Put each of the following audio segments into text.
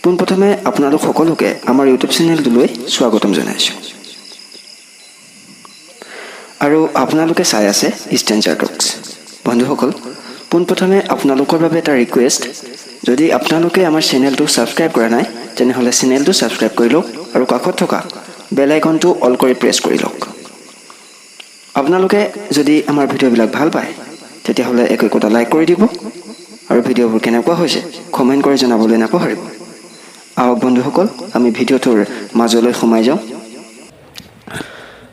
পোনপ্ৰথমে আপোনালোক সকলোকে আমাৰ ইউটিউব চেনেলটোলৈ স্বাগতম জনাইছোঁ আৰু আপোনালোকে চাই আছে ষ্ট্ৰেঞ্জাৰ টক্স। বন্ধুসকল, পোনপ্ৰথমে আপোনালোকৰ বাবে এটা ৰিকুৱেষ্ট, যদি আপোনালোকে আমাৰ চেনেলটো ছাবস্ক্ৰাইব কৰা নাই তেনেহ'লে চেনেলটো ছাবস্ক্ৰাইব কৰি লওক আৰু কাষত থকা বেল আইকনটো অল কৰি প্ৰেছ কৰি লওক। আপোনালোকে যদি আমাৰ ভিডিঅ'বিলাক ভাল পায় তেতিয়াহ'লে একোটা লাইক কৰি দিব আৰু ভিডিঅ'বোৰ কেনেকুৱা হৈছে কমেণ্ট কৰি জনাবলৈ নাপাহৰিব। আহক বন্ধুসকল, আমি ভিডিঅ'টোৰ মাজলৈ সোমাই যাওঁ।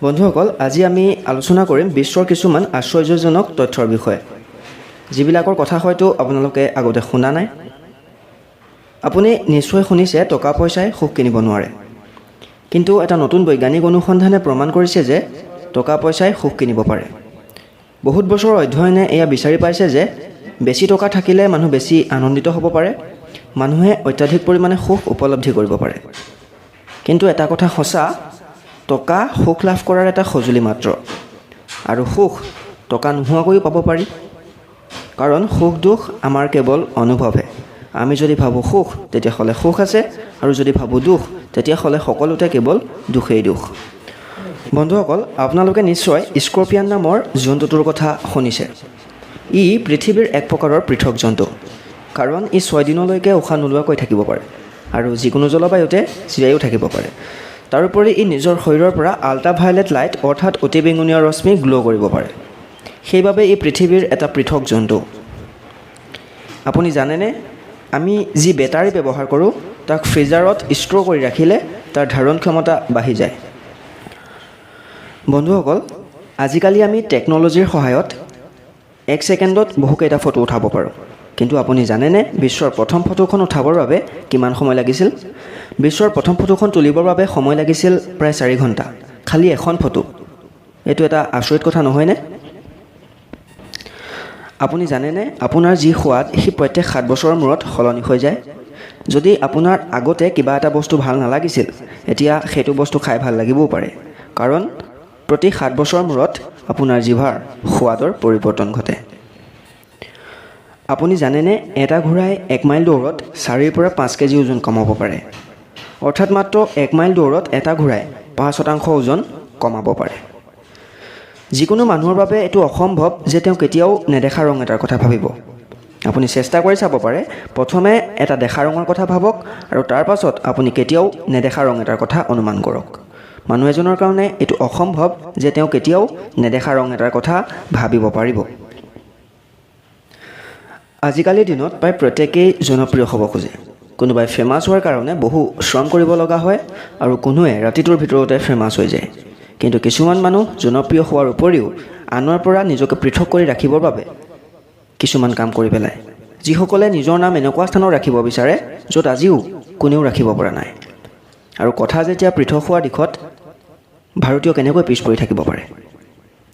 বন্ধুসকল, আজি আমি আলোচনা কৰিম বিশ্বৰ কিছুমান আশ্চৰ্যজনক তথ্যৰ বিষয়ে, যিবিলাকৰ কথা হয়তো আপোনালোকে আগতে শুনা নাই। আপুনি নিশ্চয় শুনিছে টকা পইচাই সুখ কিনিব নোৱাৰে, কিন্তু এটা নতুন বৈজ্ঞানিক অনুসন্ধানে প্ৰমাণ কৰিছে যে টকা পইচাই সুখ কিনিব পাৰে। বহুত বছৰৰ অধ্যয়নে এয়া বিচাৰি পাইছে যে বেছি টকা থাকিলে মানুহ বেছি আনন্দিত হ'ব পাৰে, মানুহে অত্যাধিক পৰিমাণে সুখ উপলব্ধি কৰিব পাৰে। কিন্তু এটা কথা সঁচা, টকা সুখ লাভ কৰাৰ এটা সঁজুলি মাত্ৰ, আৰু সুখ টকা নোহোৱাকৈও পাব পাৰি। কাৰণ সুখ দুখ আমাৰ কেৱল অনুভৱহে। আমি যদি ভাবোঁ সুখ তেতিয়াহ'লে সুখ আছে, আৰু যদি ভাবোঁ দুখ তেতিয়াহ'লে সকলোতে কেৱল দুখেই দুখ। বন্ধুসকল, আপোনালোকে নিশ্চয় স্কৰ্পিয়ন নামৰ জন্তুটোৰ কথা শুনিছে। ই পৃথিৱীৰ এক প্ৰকাৰৰ পৃথক জন্তু, কাৰণ ই 6 দিনলৈকে উশাহ নোলোৱাকৈ থাকিব পাৰে আৰু যিকোনো জলবায়ুতে জীয়াইও থাকিব পাৰে। তাৰোপৰি ই নিজৰ শৰীৰৰ পৰা আল্ট্ৰাভায়লেট লাইট অৰ্থাৎ অতি বেঙুনীয়া ৰশ্মি গ্ল' কৰিব পাৰে। সেইবাবে ই পৃথিৱীৰ এটা পৃথক জন্তু। আপুনি জানেনে, আমি যি বেটাৰী ব্যৱহাৰ কৰোঁ তাক ফ্ৰিজাৰত ষ্ট'ৰ কৰি ৰাখিলে তাৰ ধাৰণ ক্ষমতা বাঢ়ি যায়। বন্ধুসকল, আজিকালি আমি টেকন'লজিৰ সহায়ত 1 ছেকেণ্ডত বহুকেইটা ফটো উঠাব পাৰোঁ। কিন্তু আপুনি জানেনে বিশ্বৰ প্ৰথম ফটোখন উঠাবৰ বাবে কিমান সময় লাগিছিল? বিশ্বৰ প্ৰথম ফটোখন তুলিবৰ বাবে সময় লাগিছিল প্ৰায় 4 ঘণ্টা, খালি এখন ফটো। এইটো এটা আচৰিত কথা নহয়নে? আপুনি জানেনে আপোনাৰ যি সোৱাদ সি প্ৰত্যেক 7 বছৰৰ মূৰত সলনি হৈ যায়। যদি আপোনাৰ আগতে কিবা এটা বস্তু ভাল নালাগিছিল, এতিয়া সেইটো বস্তু খাই ভাল লাগিবও পাৰে, কাৰণ প্ৰতি 7 বছৰৰ মূৰত আপোনাৰ জিভাৰ সোৱাদৰ পৰিৱৰ্তন ঘটে। আপুনি জানেনে এটা ঘোঁৰাই 1 মাইল দৌৰত 4ৰ পৰা 5 কেজি ওজন কমাব পাৰে। অৰ্থাৎ মাত্ৰ 1 মাইল দৌৰত এটা ঘোঁৰাই 5% ওজন কমাব পাৰে। যিকোনো মানুহৰ বাবে এইটো অসম্ভৱ যে তেওঁ কেতিয়াও নেদেখা ৰং এটাৰ কথা ভাবিব। আপুনি চেষ্টা কৰি চাব পাৰে, প্ৰথমে এটা দেখা ৰঙৰ কথা ভাবক আৰু তাৰ পাছত আপুনি কেতিয়াও নেদেখা ৰং এটাৰ কথা অনুমান কৰক। মানুহ এজনৰ কাৰণে এইটো অসম্ভৱ যে তেওঁ কেতিয়াও নেদেখা ৰং এটাৰ কথা ভাবিব পাৰিব। আজিকালিৰ দিনত প্ৰায় প্ৰত্যেকেই জনপ্ৰিয় হ'ব খোজে। কোনোবাই ফেমাছ হোৱাৰ কাৰণে বহু শ্ৰম কৰিব লগা হয় আৰু কোনোৱে ৰাতিটোৰ ভিতৰতে ফেমাছ হৈ যায়। কিন্তু কিছুমান মানুহ জনপ্ৰিয় হোৱাৰ উপৰিও আনৰ পৰা নিজকে পৃথক কৰি ৰাখিবৰ বাবে কিছুমান কাম কৰি পেলায়। যিসকলে নিজৰ নাম এনেকুৱা স্থানত ৰাখিব বিচাৰে য'ত আজিও কোনেও ৰাখিব পৰা নাই। আৰু কথা যেতিয়া পৃথক হোৱাৰ দিশত, ভাৰতীয় কেনেকৈ পিছ পৰি থাকিব পাৰে।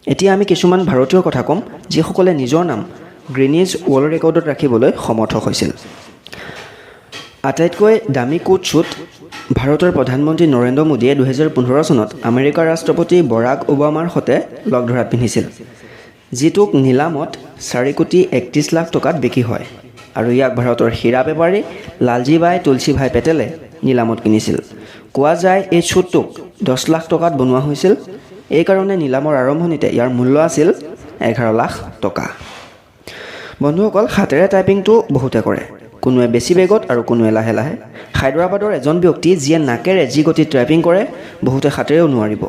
এতিয়া আমি কিছুমান ভাৰতীয়ৰ কথা ক'ম যিসকলে নিজৰ নাম গ্ৰীনিজ ৱৰ্ল্ড ৰেকৰ্ডত ৰাখিবলৈ সমৰ্থ হৈছিল। আটাইতকৈ দামী কোট শ্বুট ভাৰতৰ প্ৰধানমন্ত্ৰী নৰেন্দ্ৰ মোদীয়ে 2015 চনত আমেৰিকাৰ ৰাষ্ট্ৰপতি বৰাক ওবামাৰ সৈতে লগ ধৰাত পিন্ধিছিল, যিটোক নিলামত 4,31 লাখ টকাত বিক্ৰী হয়। আৰু ইয়াক ভাৰতৰ হীৰা বেপাৰী লালজীভাই তুলসীভাই পেটেলে নিলামত কিনিছিল। কোৱা যায় এই শ্বুটটোক 10 লাখ টকাত বনোৱা হৈছিল। এইকাৰণে নিলামৰ আৰম্ভণিতে ইয়াৰ মূল্য আছিল 11 লাখ টকা। বন্ধুসকল, হাতেৰে টাইপিংটো বহুতে কৰে, কোনোৱে বেছি বেগত আৰু কোনোৱে লাহে লাহে। হায়দৰাবাদৰ এজন ব্যক্তি যিয়ে নাকেৰে যি গতিত টাইপিং কৰে বহুতে হাতেৰেও নোৱাৰিব।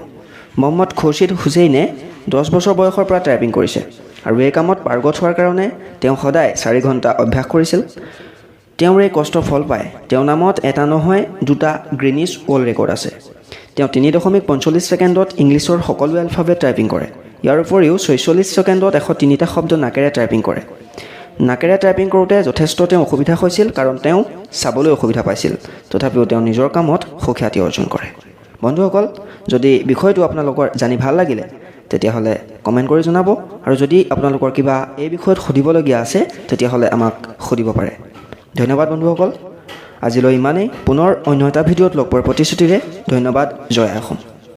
মহম্মদ খুৰশ্বিদ হুছেইনে 10 বছৰ বয়সৰ পৰা টাইপিং কৰিছে আৰু এই কামত পাৰ্গত হোৱাৰ কাৰণে তেওঁ সদায় 4 ঘণ্টা অভ্যাস কৰিছিল। তেওঁৰ এই কষ্ট ফল পায় তেওঁৰ নামত এটা নহয় 2টা গ্ৰীনিজ ৱৰ্ল্ড ৰেকৰ্ড আছে। তেওঁ 3.45 ছেকেণ্ডত ইংলিছৰ সকলো এলফাবেট টাইপিং কৰে। ইয়াৰ উপৰিও 46 ছেকেণ্ডত 103টা শব্দ নাকেৰে টাইপিং কৰে। নাকেৰে টাইপিং কৰোঁতে যথেষ্ট তেওঁ অসুবিধা হৈছিল, কাৰণ তেওঁ চাবলৈ অসুবিধা পাইছিল। তথাপিও তেওঁ নিজৰ কামত সুখ্যাতি অৰ্জন কৰে। বন্ধুসকল, যদি বিষয়টো আপোনালোকৰ জানি ভাল লাগিলে তেতিয়াহ'লে কমেণ্ট কৰি জনাব, আৰু যদি আপোনালোকৰ কিবা এই বিষয়ত সুধিবলগীয়া আছে তেতিয়াহ'লে আমাক সুধিব পাৰে। ধন্যবাদ বন্ধুসকল, আজিলৈ ইমানেই। পুনৰ অন্য এটা ভিডিঅ'ত লগ পোৱাৰ প্ৰতিশ্ৰুতিৰে ধন্যবাদ। জয় অসম।